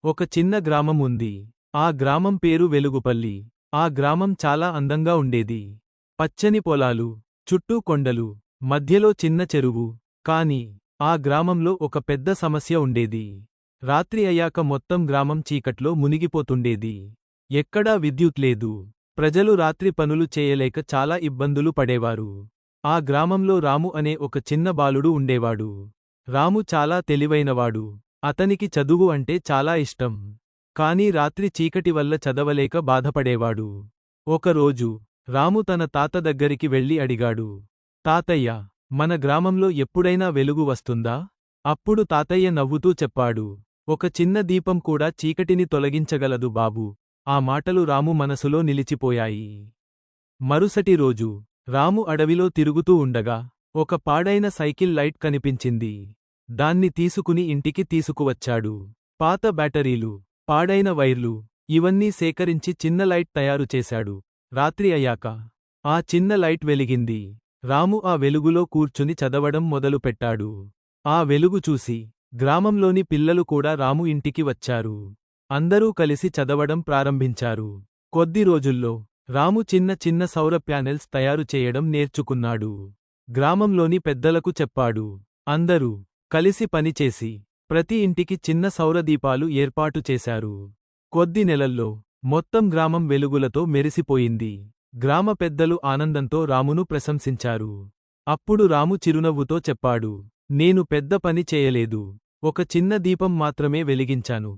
ఒక చిన్న గ్రామం ఉంది. ఆ గ్రామం పేరు వెలుగుపల్లి. ఆ గ్రామం చాలా అందంగా ఉండేది. పచ్చని పొలాలు, చుట్టూ కొండలు, మధ్యలో చిన్న చెరువు. కాని ఆ గ్రామంలో ఒక పెద్ద సమస్య ఉండేది. రాత్రి అయ్యాక మొత్తం గ్రామం చీకట్లో మునిగిపోతుండేది. ఎక్కడా విద్యుత్ లేదు. ప్రజలు రాత్రి పనులు చేయలేక చాలా ఇబ్బందులు పడేవారు. ఆ గ్రామంలో రాము అనే ఒక చిన్న బాలుడు ఉండేవాడు. రాము చాలా తెలివైనవాడు. అతనికి చదువు అంటే చాలా ఇష్టం. కానీ రాత్రి చీకటి వల్ల చదవలేక బాధపడేవాడు. ఒకరోజు రాము తన తాత దగ్గరికి వెళ్ళి అడిగాడు, తాతయ్య, మన గ్రామంలో ఎప్పుడైనా వెలుగు వస్తుందా? అప్పుడు తాతయ్య నవ్వుతూ చెప్పాడు, ఒక చిన్న దీపం కూడా చీకటిని తొలగించగలదు బాబూ. ఆ మాటలు రాము మనసులో నిలిచిపోయాయి. మరుసటి రోజు రాము అడవిలో తిరుగుతూ ఉండగా ఒక పాడైన సైకిల్ లైట్ కనిపించింది. దాన్ని తీసుకుని ఇంటికి తీసుకువచ్చాడు. పాత బ్యాటరీలు, పాడైన వైర్లు ఇవన్నీ సేకరించి చిన్న లైట్ తయారు చేశాడు. రాత్రి అయ్యాక ఆ చిన్న లైట్ వెలిగింది. రాము ఆ వెలుగులో కూర్చుని చదవడం మొదలుపెట్టాడు. ఆ వెలుగు చూసి గ్రామంలోని పిల్లలు కూడా రాము ఇంటికి వచ్చారు. అందరూ కలిసి చదవడం ప్రారంభించారు. కొద్ది రోజుల్లో రాము చిన్న చిన్న సౌర ప్యానెల్స్ తయారు చేయడం నేర్చుకున్నాడు. గ్రామంలోని పెద్దలకు చెప్పాడు. అందరూ కలిసి పనిచేసి ప్రతి ఇంటికి చిన్న సౌరదీపాలు ఏర్పాటు చేశారు. కొద్ది నెలల్లో మొత్తం గ్రామం వెలుగులతో మెరిసిపోయింది. గ్రామ పెద్దలు ఆనందంతో రామును ప్రశంసించారు. అప్పుడు రాము చిరునవ్వుతో చెప్పాడు, నేను పెద్ద పని చేయలేదు. ఒక చిన్న దీపం మాత్రమే వెలిగించాను.